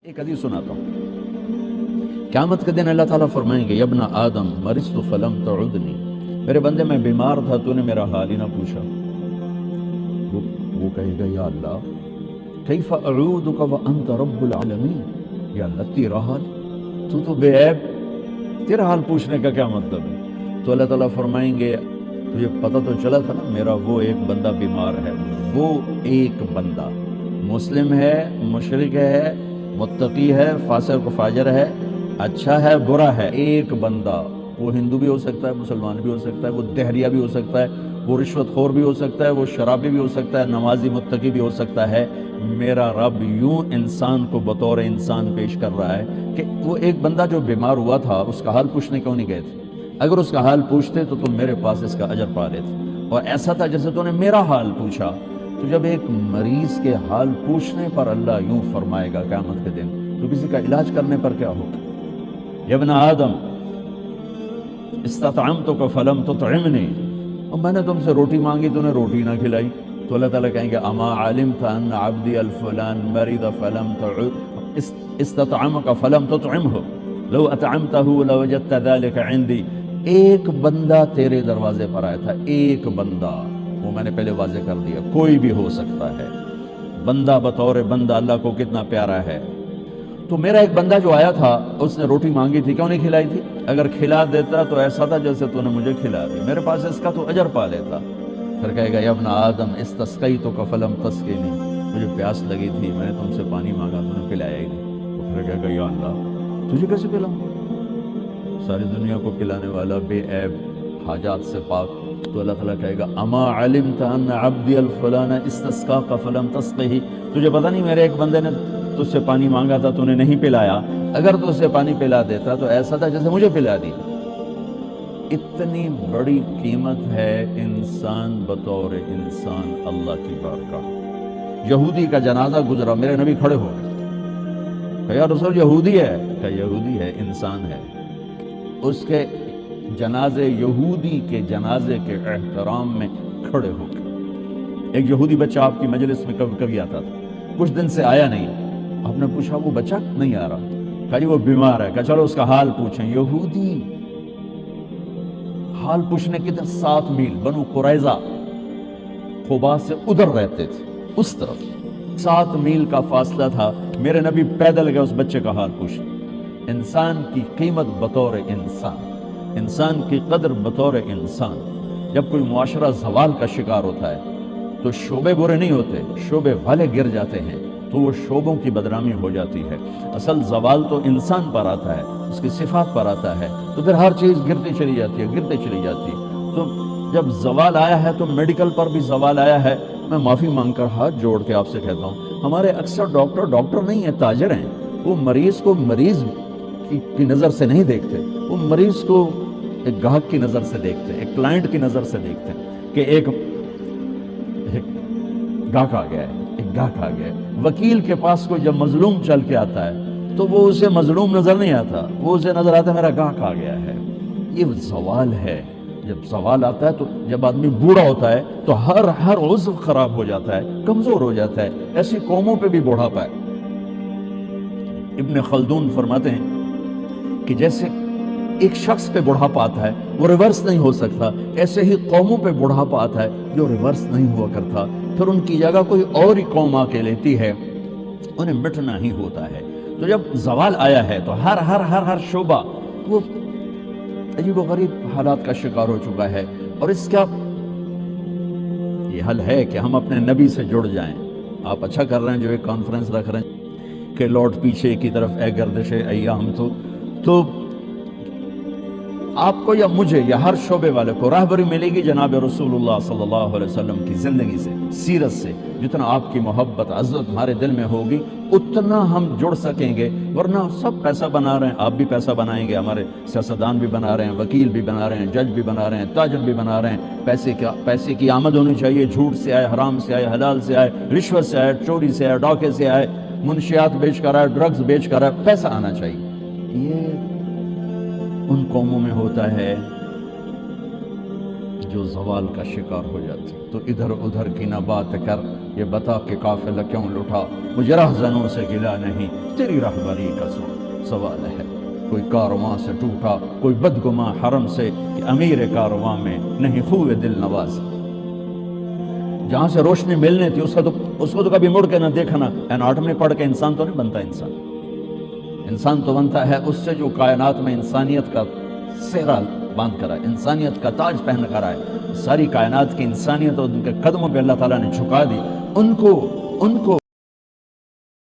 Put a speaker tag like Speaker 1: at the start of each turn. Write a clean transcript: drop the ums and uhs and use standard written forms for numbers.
Speaker 1: ایک حدیث سناتا ہوں. قیامت کے دن اللہ تعالیٰ فرمائیں گے یبن آدم مرضت فلم تعدنی، میرے بندے میں بیمار تھا تو نے میرا حال ہی نہ پوچھا. وہ کہے گا یا اللہ کیف اعودک وانت رب العالمین، یا اللہ تیرا حال، تو بے عیب، تیرا حال پوچھنے کا کیا مطلب ہے؟ تو اللہ تعالیٰ فرمائیں گے تجھے پتہ تو چلا تھا نا میرا وہ ایک بندہ بیمار ہے، وہ ایک بندہ مسلم ہے، مشرک ہے، متقی ہے، فاسق و فاجر ہے، اچھا ہے برا ہے، ایک بندہ، وہ ہندو بھی ہو سکتا ہے، مسلمان بھی ہو سکتا ہے، وہ دہریہ بھی ہو سکتا ہے، وہ رشوت خور بھی ہو سکتا ہے، وہ شرابی بھی ہو سکتا ہے، نمازی متقی بھی ہو سکتا ہے. میرا رب یوں انسان کو بطور انسان پیش کر رہا ہے کہ وہ ایک بندہ جو بیمار ہوا تھا اس کا حال پوچھنے کیوں نہیں گئے تھے؟ اگر اس کا حال پوچھتے تو تم میرے پاس اس کا اجر پا لیتے. اور ایسا تھا جیسے تو نے میرا حال پوچھا. تو جب ایک مریض کے حال پوچھنے پر اللہ یوں فرمائے گا قیامت کے دن، تو کسی کا علاج کرنے پر کیا ہوگا؟ یا ابن آدم استطعمتک فلم تطعمنی، اور میں نے تم سے روٹی مانگی تو نے روٹی نہ کھلائی. تو اللہ تعالیٰ کہیں گے اما علمت ان عبدی الفلان مرض فلم استطعمک فلم تطعمہ لو اطعمتہ لوجدت ذلک عندی. ایک بندہ تیرے دروازے پر آیا تھا، ایک بندہ، وہ میں نے پہلے واضح کر دیا، کوئی بھی ہو سکتا ہے. بندہ بطور بندہ اللہ کو کتنا پیارا ہے. تو میرا ایک بندہ جو آیا تھا اس نے روٹی مانگی تھی، کیوں نہیں کھلائی تھی؟ اگر کھلا دیتا تو ایسا تھا جیسے تو نے مجھے کھلا دی، میرے پاس اس کا تو اجر پا لیتا. پھر کہے گا یا ابن آدم استسقیتک فلم تسقنی، مجھے پیاس لگی تھی، میں نے تم سے پانی مانگا تو نے پلایا ہی نہیں. تو پھر کہے گا یا اللہ تجھے کیسے پلاؤں؟ ساری دنیا کو پلانے والا، بے عیب، حاجات سے پاک. تو اللہ تعالیٰ کہے گا اما علمت ان عبدی الفلان استسقاک فلم تسقہ، تجھے پتہ نہیں میرے ایک بندے نے تجھ سے پانی مانگا تھا تو نے نہیں پلایا، اگر تو اسے پانی پلا دیتا تو ایسا تھا جیسے مجھے پلا دی. اتنی بڑی قیمت ہے انسان بطور انسان اللہ کی بارگاہ. یہودی کا جنازہ گزرا، میرے نبی کھڑے ہو گئے، کہ یا رسول یہودی ہے، کہ یہودی ہے، انسان ہے. اس کے جنازے، یہودی کے جنازے کے احترام میں کھڑے ہو گئے. ایک یہودی بچہ آپ کی مجلس میں کبھی کبھی آتا تھا، کچھ دن سے آیا نہیں. آپ نے پوچھا وہ بچہ نہیں آ رہا، کہا جی وہ بیمار ہے، کہا چلو اس کا حال پوچھیں. یہودی حال پوچھنے کی طرف 7 میل بنو قریظہ خبا سے ادھر رہتے تھے، اس طرف 7 میل کا فاصلہ تھا. میرے نبی پیدل گئے اس بچے کا حال پوچھنے. انسان کی قیمت بطور انسان، انسان کی قدر بطور انسان. جب کوئی معاشرہ زوال کا شکار ہوتا ہے تو شعبے برے نہیں ہوتے، شعبے والے گر جاتے ہیں تو وہ شعبوں کی بدنامی ہو جاتی ہے. اصل زوال تو انسان پر آتا ہے، اس کی صفات پر آتا ہے، تو پھر ہر چیز گرتی چلی جاتی ہے، گرتی چلی جاتی ہے. تو جب زوال آیا ہے تو میڈیکل پر بھی زوال آیا ہے. میں معافی مانگ کر ہاتھ جوڑ کے آپ سے کہتا ہوں، ہمارے اکثر ڈاکٹر نہیں ہیں، تاجر ہیں. وہ مریض کو مریض کی نظر سے نہیں دیکھتے، وہ مریض کو ایک گاہک کی نظر سے دیکھتے، ایک کلائنٹ کی نظر سے دیکھتے کہ ایک گاہک آ گیا ہے، ایک گاہک آ گیا ہے. وکیل کے پاس کوئی جب مظلوم چل کے آتا ہے تو وہ اسے مظلوم نظر نہیں آتا، وہ اسے نظر آتا ہے میرا گاہک آ گیا ہے. یہ زوال ہے. جب زوال آتا ہے تو جب آدمی بوڑھا ہوتا ہے تو ہر عضو خراب ہو جاتا ہے، کمزور ہو جاتا ہے. ایسی قوموں پہ بھی بوڑھاپا ہے. ابن خلدون فرماتے ہیں کہ جیسے ایک شخص پہ بڑھاپا آتا ہے وہ ریورس نہیں ہو سکتا، ایسے ہی قوموں پہ بڑھاپا آتا ہے جو ریورس نہیں ہوا کرتا، پھر ان کی جگہ کوئی اور ہی قوم آ کے لیتی ہے، انہیں مٹنا ہی ہوتا ہے. تو جب زوال آیا ہے تو ہر شعبہ وہ عجیب و غریب حالات کا شکار ہو چکا ہے. اور اس کا یہ حل ہے کہ ہم اپنے نبی سے جڑ جائیں. آپ اچھا کر رہے ہیں جو ایک کانفرنس رکھ رہے ہیں کہ لوٹ پیچھے کی طرف اے گردش ایام. تو آپ کو یا مجھے یا ہر شعبے والے کو راہبری ملے گی جناب رسول اللہ صلی اللہ علیہ وسلم کی زندگی سے، سیرت سے. جتنا آپ کی محبت عزت ہمارے دل میں ہوگی اتنا ہم جڑ سکیں گے. ورنہ سب پیسہ بنا رہے ہیں، آپ بھی پیسہ بنائیں گے، ہمارے سیاستدان بھی بنا رہے ہیں، وکیل بھی بنا رہے ہیں، جج بھی بنا رہے ہیں، تاجر بھی بنا رہے ہیں. پیسے کی آمد ہونی چاہیے، جھوٹ سے آئے، حرام سے آئے، حلال سے آئے، رشوت سے آئے، چوری سے آئے، ڈاکے سے آئے، منشیات بیچ کر آئے، ڈرگز بیچ کر آئے، پیسہ آنا چاہیے. یہ ان قوموں میں ہوتا ہے جو زوال کا شکار ہو جاتی. تو ادھر ادھر کی نہ بات کر یہ بتا کہ قافلہ کیوں لٹا، مجھے رہزنوں سے گلا نہیں، تیری رہبری کا سوال ہے۔ کوئی کارواں سے ٹوٹا، کوئی بدگماں حرم سے، کہ امیر کارواں میں نہیں خوب دل نواز۔ جہاں سے روشنی ملنی تھی اس کو تو کبھی مڑ کے نہ دیکھنا۔ ایناٹمی پڑھ کے انسان تو نہیں بنتا، انسان تو بنتا ہے اس سے جو کائنات میں انسانیت کا سہرا باندھ کر آئے، انسانیت کا تاج پہن کر آئے۔ ساری کائنات کی انسانیت اور ان کے قدموں پہ اللہ تعالیٰ نے جھکا دی، ان کو